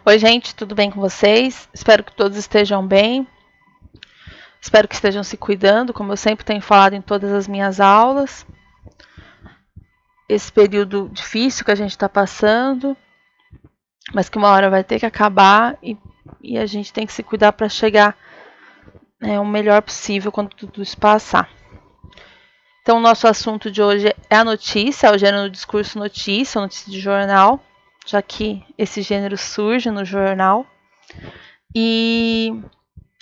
Oi, gente, tudo bem com vocês? Espero que todos estejam bem. Espero que estejam se cuidando, como eu sempre tenho falado em todas as minhas aulas. Esse período difícil que a gente está passando, mas que uma hora vai ter que acabar e a gente tem que se cuidar para chegar o melhor possível quando tudo isso passar. Então, o nosso assunto de hoje é a notícia, é o gênero discurso notícia, notícia de jornal, já que esse gênero surge no jornal. E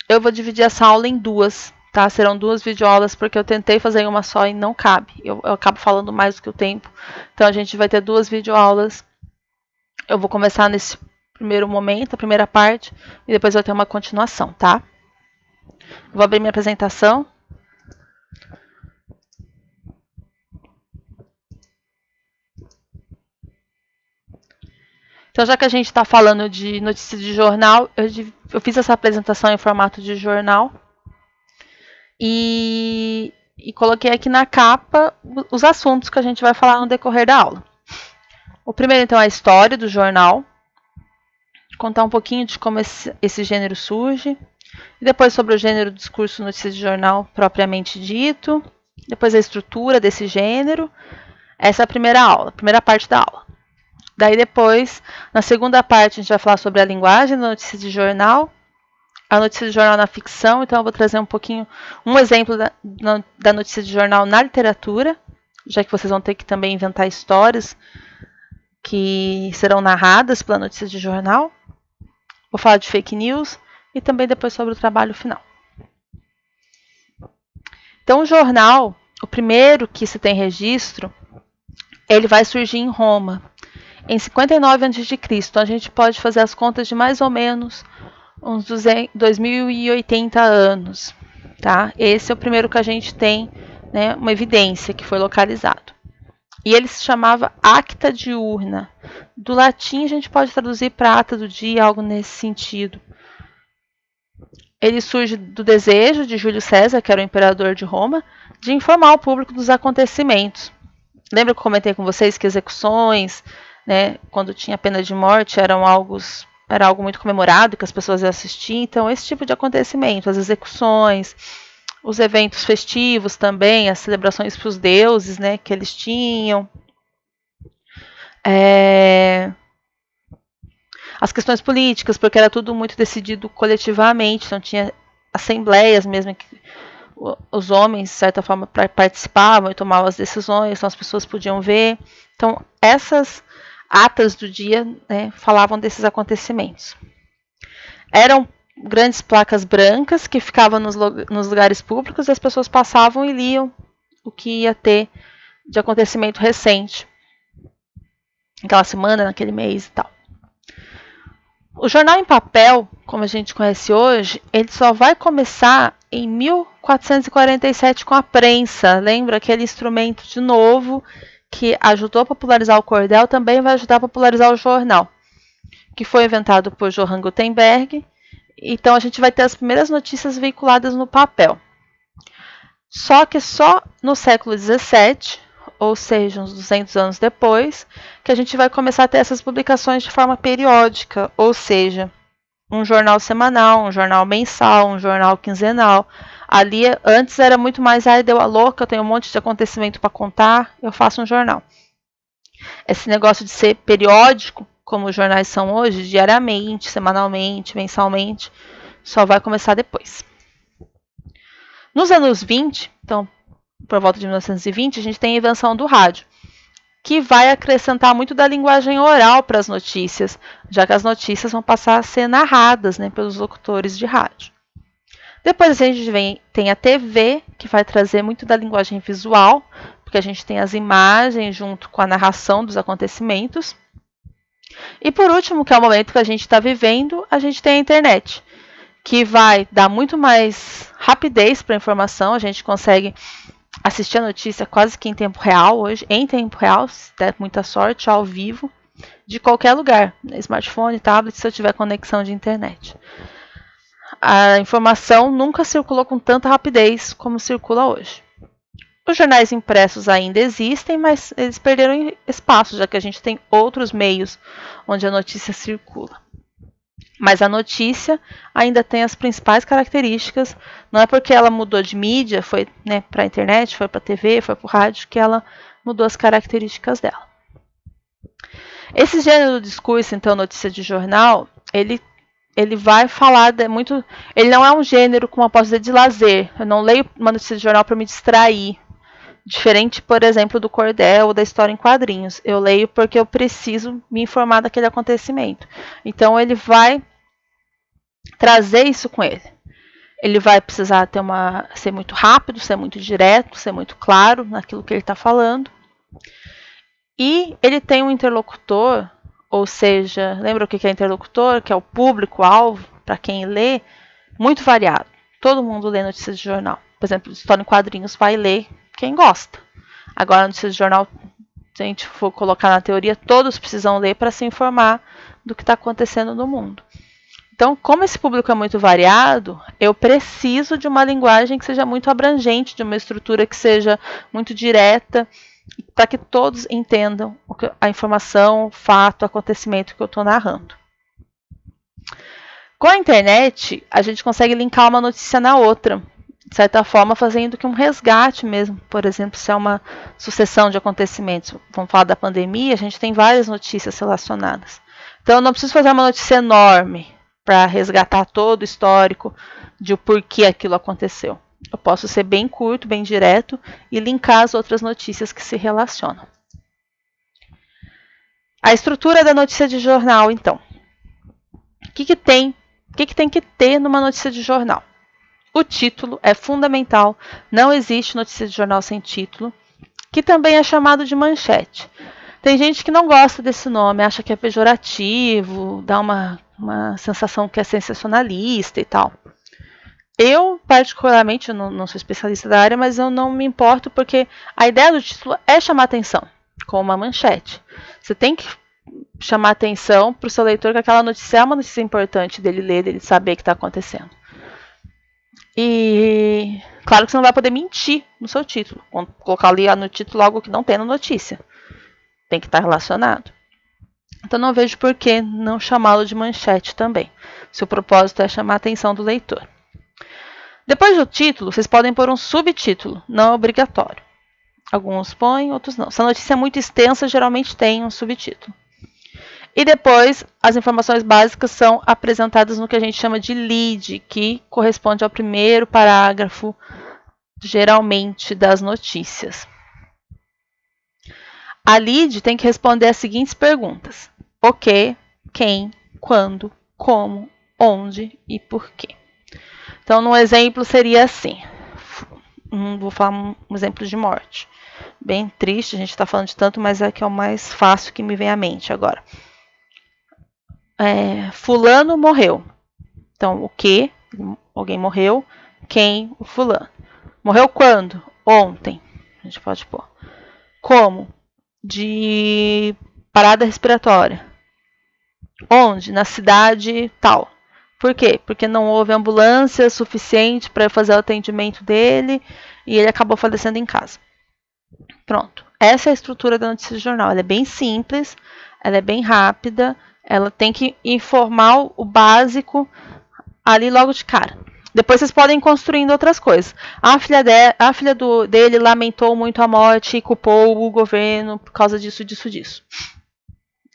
eu vou dividir essa aula em duas, tá? Serão duas videoaulas porque eu tentei fazer em uma só e não cabe. Eu acabo falando mais do que o tempo. Então a gente vai ter duas videoaulas. Eu vou começar nesse primeiro momento, a primeira parte, e depois vai ter uma continuação, tá? Vou abrir minha apresentação. Então, já que a gente está falando de notícia de jornal, eu fiz essa apresentação em formato de jornal e coloquei aqui na capa os assuntos que a gente vai falar no decorrer da aula. O primeiro, então, é a história do jornal, contar um pouquinho de como esse gênero surge, e depois sobre o gênero discurso notícia de jornal propriamente dito, depois a estrutura desse gênero. Essa é a primeira aula, a primeira parte da aula. Daí depois, na segunda parte, a gente vai falar sobre a linguagem da notícia de jornal, a notícia de jornal na ficção. Então eu vou trazer um exemplo da notícia de jornal na literatura, já que vocês vão ter que também inventar histórias que serão narradas pela notícia de jornal. Vou falar de fake news e também depois sobre o trabalho final. Então o jornal, o primeiro que se tem registro, ele vai surgir em Roma, em 59 a.C. Então a gente pode fazer as contas de mais ou menos uns 2080 anos. Tá? Esse é o primeiro que a gente tem, né, uma evidência que foi localizado. E ele se chamava Acta Diurna. Do latim a gente pode traduzir para ata do dia, algo nesse sentido. Ele surge do desejo de Júlio César, que era o imperador de Roma, de informar o público dos acontecimentos. Lembra que eu comentei com vocês que execuções, né, quando tinha pena de morte, era algo muito comemorado, que as pessoas iam assistir. Então, esse tipo de acontecimento, as execuções, os eventos festivos também, as celebrações para os deuses, né, que eles tinham. As questões políticas, porque era tudo muito decidido coletivamente, então tinha assembleias mesmo, que os homens, de certa forma, participavam e tomavam as decisões, então as pessoas podiam ver. Então, essas atas do dia, né, falavam desses acontecimentos. Eram grandes placas brancas que ficavam nos lugares públicos e as pessoas passavam e liam o que ia ter de acontecimento recente, naquela semana, naquele mês e tal. O jornal em papel, como a gente conhece hoje, ele só vai começar em 1447 com a prensa. Lembra aquele instrumento de novo que ajudou a popularizar o cordel, também vai ajudar a popularizar o jornal, que foi inventado por Johann Gutenberg. Então a gente vai ter as primeiras notícias veiculadas no papel. Só que só no século XVII, ou seja, uns 200 anos depois, que a gente vai começar a ter essas publicações de forma periódica, ou seja, um jornal semanal, um jornal mensal, um jornal quinzenal. Ali, antes era muito mais, deu a louca, eu tenho um monte de acontecimento para contar, eu faço um jornal. Esse negócio de ser periódico, como os jornais são hoje, diariamente, semanalmente, mensalmente, só vai começar depois. Nos anos 20, então, por volta de 1920, a gente tem a invenção do rádio, que vai acrescentar muito da linguagem oral para as notícias, já que as notícias vão passar a ser narradas, né, pelos locutores de rádio. Depois a gente tem a TV, que vai trazer muito da linguagem visual, porque a gente tem as imagens junto com a narração dos acontecimentos. E por último, que é o momento que a gente está vivendo, a gente tem a internet, que vai dar muito mais rapidez para a informação. A gente consegue assistir a notícia quase que em tempo real hoje, em tempo real, se der muita sorte, ao vivo, de qualquer lugar, smartphone, tablet, se eu tiver conexão de internet. A informação nunca circulou com tanta rapidez como circula hoje. Os jornais impressos ainda existem, mas eles perderam espaço, já que a gente tem outros meios onde a notícia circula. Mas a notícia ainda tem as principais características. Não é porque ela mudou de mídia, foi, né, para a internet, foi para a TV, foi para o rádio, que ela mudou as características dela. Esse gênero de discurso, então, notícia de jornal, ele vai falar muito. Ele não é um gênero, como eu posso dizer, de lazer. Eu não leio uma notícia de jornal para me distrair. Diferente, por exemplo, do cordel ou da história em quadrinhos. Eu leio porque eu preciso me informar daquele acontecimento. Então ele vai trazer isso com ele. Ele vai precisar ser muito rápido, ser muito direto, ser muito claro naquilo que ele está falando. E ele tem um interlocutor, ou seja, lembra o que é interlocutor? Que é o público-alvo, para quem lê, muito variado. Todo mundo lê notícias de jornal. Por exemplo, história em quadrinhos vai ler quem gosta. Agora, notícias de jornal, se a gente for colocar na teoria, todos precisam ler para se informar do que está acontecendo no mundo. Então, como esse público é muito variado, eu preciso de uma linguagem que seja muito abrangente, de uma estrutura que seja muito direta, para que todos entendam a informação, o fato, o acontecimento que eu estou narrando. Com a internet, a gente consegue linkar uma notícia na outra, de certa forma fazendo que um resgate mesmo. Por exemplo, se é uma sucessão de acontecimentos, vamos falar da pandemia, a gente tem várias notícias relacionadas. Então eu não preciso fazer uma notícia enorme para resgatar todo o histórico de o porquê aquilo aconteceu. Eu posso ser bem curto, bem direto e linkar as outras notícias que se relacionam. A estrutura da notícia de jornal, então. O que tem que ter numa notícia de jornal? O título é fundamental, não existe notícia de jornal sem título, que também é chamado de manchete. Tem gente que não gosta desse nome, acha que é pejorativo, dá uma sensação que é sensacionalista e tal. Eu, particularmente, não sou especialista da área, mas eu não me importo porque a ideia do título é chamar atenção, com uma manchete. Você tem que chamar atenção para o seu leitor que aquela notícia é uma notícia importante dele ler, dele saber o que está acontecendo. E claro que você não vai poder mentir no seu título. Colocar ali no título algo que não tem na notícia. Tem que estar relacionado. Então não vejo por que não chamá-lo de manchete também. Se o propósito é chamar a atenção do leitor. Depois do título, vocês podem pôr um subtítulo, não é obrigatório. Alguns põem, outros não. Se a notícia é muito extensa, geralmente tem um subtítulo. E depois, as informações básicas são apresentadas no que a gente chama de lead, que corresponde ao primeiro parágrafo, geralmente, das notícias. A lead tem que responder as seguintes perguntas: o que, quem, quando, como, onde e por quê. Então, no exemplo seria assim. Vou falar um exemplo de morte. Bem triste, a gente está falando de tanto, mas é que é o mais fácil que me vem à mente agora. Fulano morreu. Então, o que? Alguém morreu. Quem? O fulano. Morreu quando? Ontem. A gente pode pôr. Como? De parada respiratória. Onde? Na cidade tal. Por quê? Porque não houve ambulância suficiente para fazer o atendimento dele e ele acabou falecendo em casa. Pronto. Essa é a estrutura da notícia de jornal. Ela é bem simples, ela é bem rápida, ela tem que informar o básico ali logo de cara. Depois vocês podem ir construindo outras coisas. A filha dele lamentou muito a morte e culpou o governo por causa disso.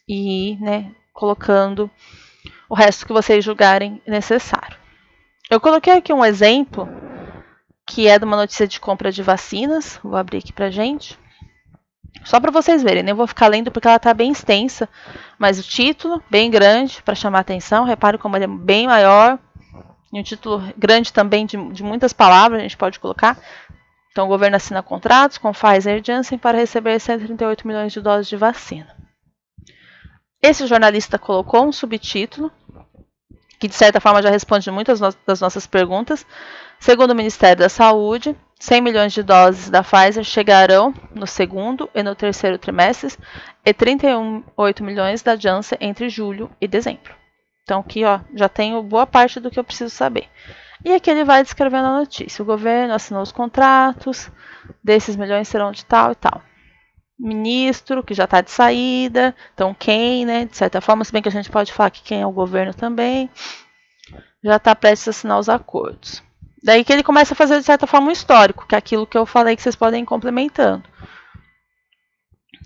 E, colocando o resto que vocês julgarem necessário. Eu coloquei aqui um exemplo que é de uma notícia de compra de vacinas. Vou abrir aqui pra gente. Só para vocês verem, nem vou ficar lendo porque ela está bem extensa, mas o título, bem grande, para chamar a atenção. Repare como ele é bem maior. E um título grande também, de muitas palavras, a gente pode colocar. Então, o governo assina contratos com Pfizer e Janssen para receber 138 milhões de doses de vacina. Esse jornalista colocou um subtítulo, que de certa forma já responde muitas das nossas perguntas. Segundo o Ministério da Saúde, 100 milhões de doses da Pfizer chegarão no segundo e no terceiro trimestres e 38 milhões da Janssen entre julho e dezembro. Então aqui já tenho boa parte do que eu preciso saber. E aqui ele vai descrevendo a notícia. O governo assinou os contratos, desses milhões serão de tal e tal. ministro que já está de saída, então quem, né, de certa forma, se bem que a gente pode falar que quem é o governo também, já está prestes a assinar os acordos. Daí que ele começa a fazer, de certa forma, um histórico, que é aquilo que eu falei que vocês podem ir complementando.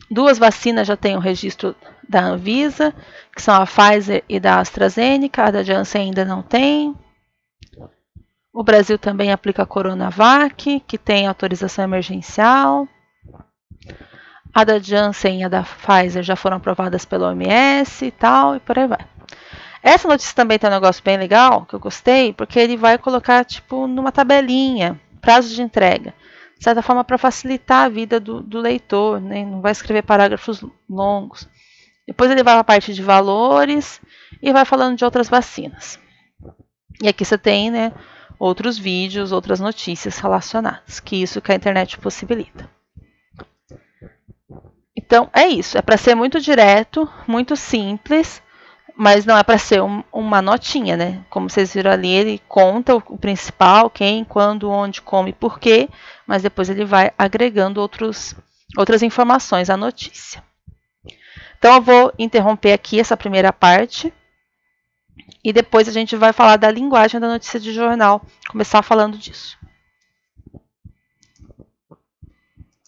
2 vacinas já têm o registro da Anvisa, que são a Pfizer e da AstraZeneca, a da Janssen ainda não tem. O Brasil também aplica a Coronavac, que tem autorização emergencial. A da Janssen e a da Pfizer já foram aprovadas pela OMS e tal, e por aí vai. Essa notícia também tem um negócio bem legal, que eu gostei, porque ele vai colocar, tipo, numa tabelinha, prazo de entrega. De certa forma, para facilitar a vida do leitor, né? Não vai escrever parágrafos longos. Depois ele vai para a parte de valores e vai falando de outras vacinas. E aqui você tem, né, outros vídeos, outras notícias relacionadas, que isso que a internet possibilita. Então, é isso. É para ser muito direto, muito simples, mas não é para ser uma notinha, né? Como vocês viram ali, ele conta o principal, quem, quando, onde, como e porquê, mas depois ele vai agregando outras informações à notícia. Então, eu vou interromper aqui essa primeira parte e depois a gente vai falar da linguagem da notícia de jornal, começar falando disso.